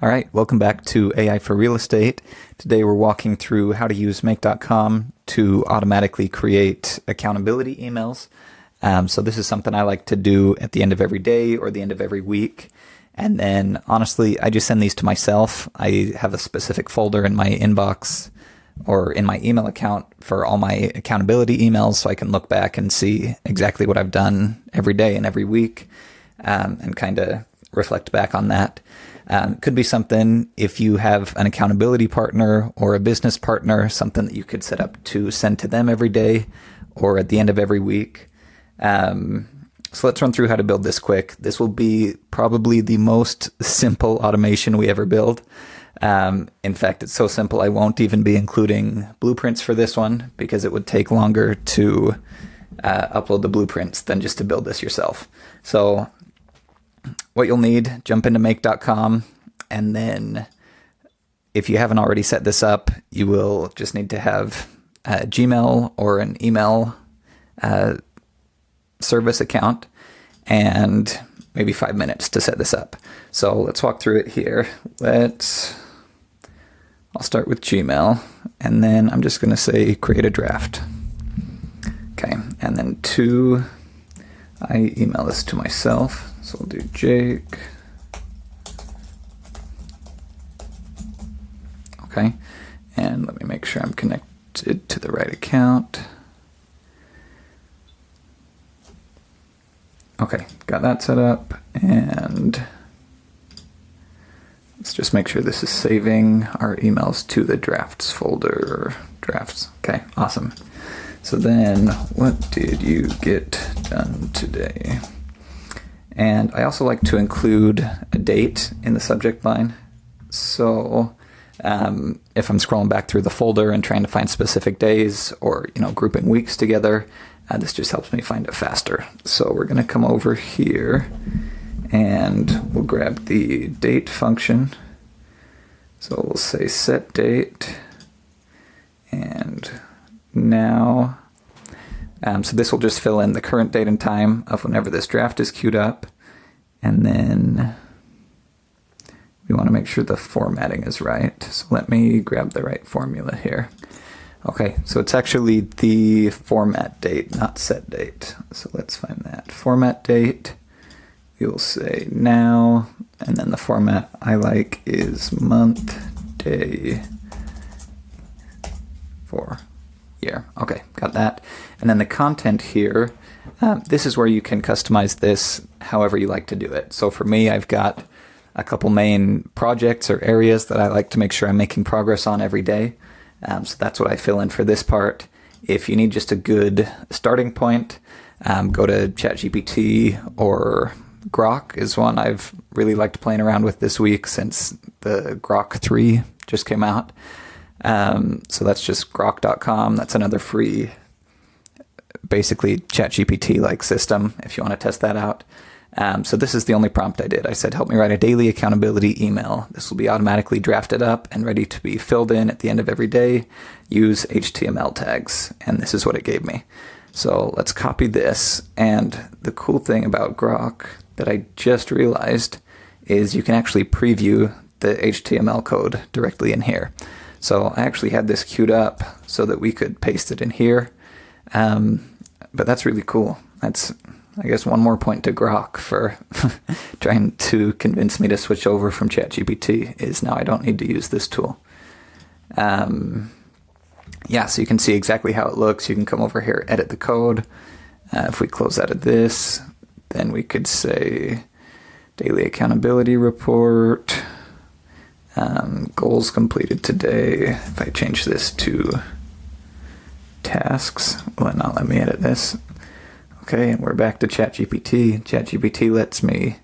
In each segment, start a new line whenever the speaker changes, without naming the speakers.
All right, welcome back to AI for Real Estate. Today we're walking through how to use Make.com to automatically create accountability emails. So this is something I like to do at the end of every day or the end of every week. And then honestly, I just send these to myself. I have a specific folder in my inbox or in my email account for all my accountability emails, so I can look back and see exactly what I've done every day and every week, and kind of reflect back on that. It could be something, if you have an accountability partner or a business partner, something that you could set up to send to them every day or at the end of every week. So let's run through how to build this quick. This will be probably the most simple automation we ever build. In fact, it's so simple I won't even be including blueprints for this one because it would take longer to upload the blueprints than just to build this yourself. So what you'll need, jump into make.com, and then if you haven't already set this up, you will just need to have a Gmail or an email service account and maybe 5 minutes to set this up. So let's walk through it here. I'll start with Gmail, and then I'm just going to say create a draft. Okay, and then I email this to myself. So we'll do Jake. Okay, and let me make sure I'm connected to the right account. Okay, got that set up, and let's just make sure this is saving our emails to the drafts folder. Drafts. Okay, awesome. So then, what did you get done today? And I also like to include a date in the subject line. So if I'm scrolling back through the folder and trying to find specific days or, grouping weeks together, this just helps me find it faster. So we're going to come over here and we'll grab the date function. So we'll say set date and now. So this will just fill in the current date and time of whenever this draft is queued up. And then we want to make sure the formatting is right. So let me grab the right formula here. Okay, so it's actually the format date, not set date. So let's find that. Format date, we will say now, and then the format I like is month, day, for year. Okay, got that. And then the content here, this is where you can customize this however you like to do it. So for me, I've got a couple main projects or areas that I like to make sure I'm making progress on every day. So that's what I fill in for this part. If you need just a good starting point, go to ChatGPT, or Grok is one I've really liked playing around with this week since the Grok 3 just came out. So that's just grok.com. That's another free, basically ChatGPT-like system if you want to test that out. So this is the only prompt I did. I said, help me write a daily accountability email. This will be automatically drafted up and ready to be filled in at the end of every day. Use HTML tags. And this is what it gave me. So let's copy this. And the cool thing about Grok that I just realized is you can actually preview the HTML code directly in here. So I actually had this queued up so that we could paste it in here. But that's really cool. That's, I guess, one more point to Grok for trying to convince me to switch over from ChatGPT is now I don't need to use this tool. Yeah, so you can see exactly how it looks. You can come over here, edit the code. If we close out of this, then we could say daily accountability report. Goals completed today. If I change this to tasks, will it not let me edit this? Okay, and we're back to ChatGPT. ChatGPT lets me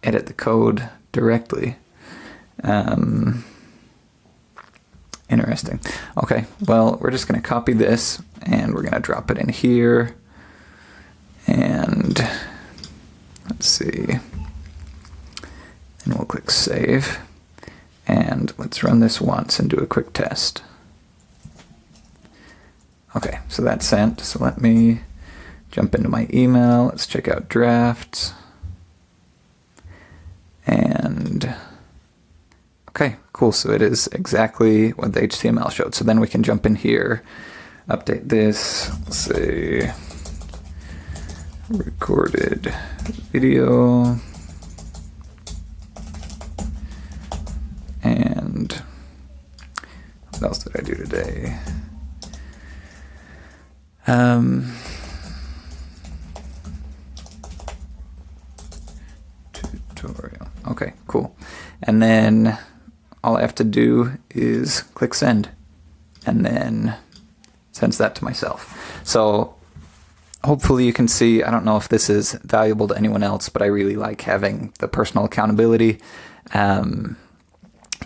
edit the code directly. Interesting. Okay, well, we're just going to copy this and we're going to drop it in here. And let's see. And we'll click save. And let's run this once and do a quick test. Okay, so that's sent. So let me jump into my email. Let's check out drafts. And Okay, cool. So it is exactly what the HTML showed. So then we can jump in here, update this, let's say recorded video, and what else did I do today? Tutorial. Okay, cool. And then all I have to do is click send, and then sends that to myself. So hopefully you can see, I don't know if this is valuable to anyone else, but I really like having the personal accountability, even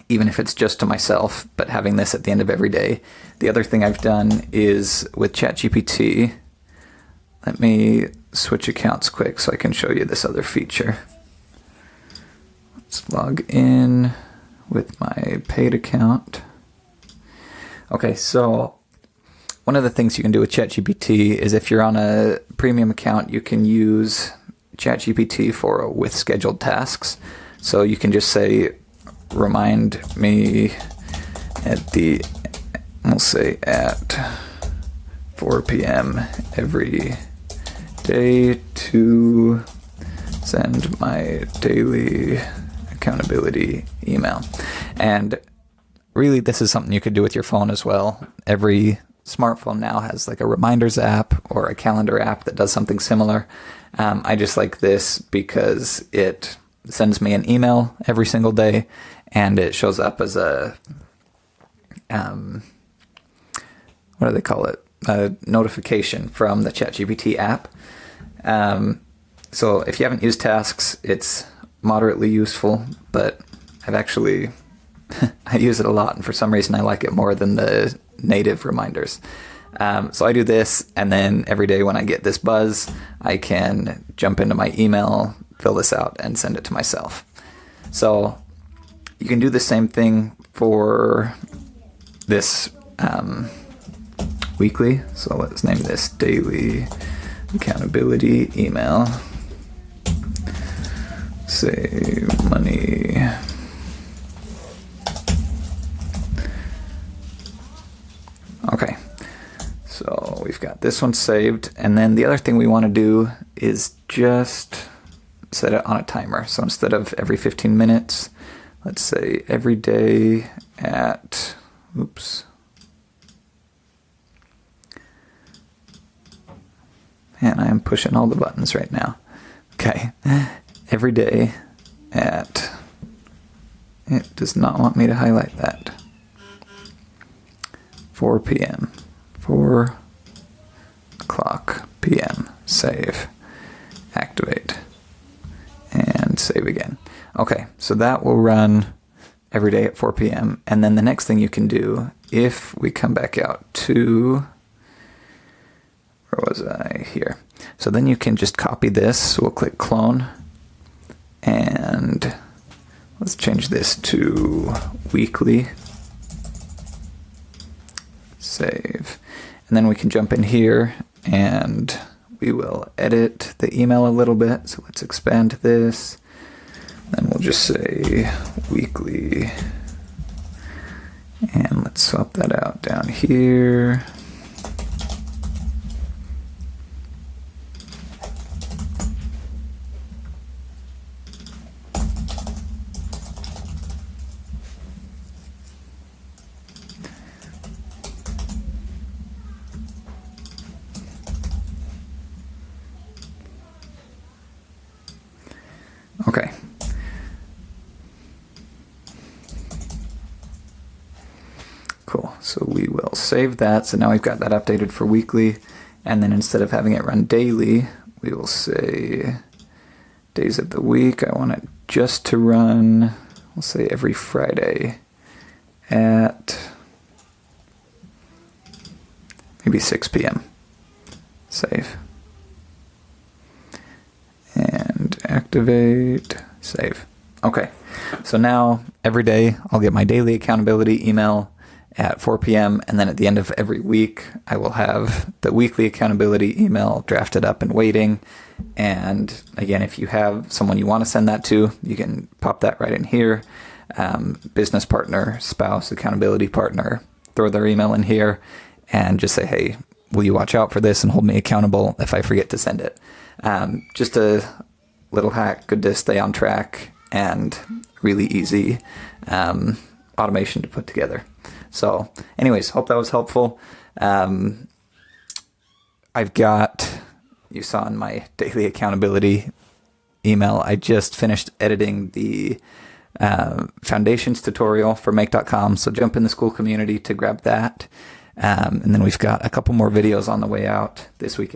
if it's just to myself, but having this at the end of every day. The other thing I've done is with ChatGPT, let me switch accounts quick so I can show you this other feature. Let's log in with my paid account. Okay, so one of the things you can do with ChatGPT is if you're on a premium account, you can use ChatGPT for with scheduled tasks. So you can just say, remind me we'll say at 4 p.m. every day to send my daily accountability email. And really, this is something you could do with your phone as well. Every smartphone now has like a reminders app or a calendar app that does something similar. I just like this because it sends me an email every single day, and it shows up as a what do they call it? A notification from the ChatGPT app. So if you haven't used tasks, it's moderately useful, but I've actually I use it a lot, and for some reason I like it more than the native reminders. So I do this, and then every day when I get this buzz, I can jump into my email, fill this out, and send it to myself. So you can do the same thing for this weekly. So let's name this daily accountability email. Save money. Okay, so we've got this one saved, and then the other thing we want to do is just set it on a timer. So instead of every 15 minutes, let's say every day at, Man, I am pushing all the buttons right now. Okay, every day at, it does not want me to highlight that. 4 p.m. 4 o'clock p.m. Save. Activate. And save again. Okay, so that will run every day at 4 p.m. And then the next thing you can do, if we come back out to, where was I? Here. So then you can just copy this. So we'll click clone. And let's change this to weekly. Save. And then we can jump in here and we will edit the email a little bit. So let's expand this. Then we'll just say weekly. And let's swap that out down here. Okay. Cool. So we will save that. So now we've got that updated for weekly. And then instead of having it run daily, we will say days of the week. I want it just to run, we'll say every Friday at maybe 6 p.m. Save. And activate, save. Okay, so now every day I'll get my daily accountability email at 4 p.m. and then at the end of every week I will have the weekly accountability email drafted up and waiting. And again, if you have someone you want to send that to, you can pop that right in here. business partner, spouse, accountability partner, throw their email in here and just say, hey, will you watch out for this and hold me accountable if I forget to send it? Just a little hack, good to stay on track, and really easy automation to put together. So anyways, hope that was helpful. I've got, you saw in my daily accountability email, I just finished editing the foundations tutorial for make.com. So jump in the Skool Community to grab that. And then we've got a couple more videos on the way out this week.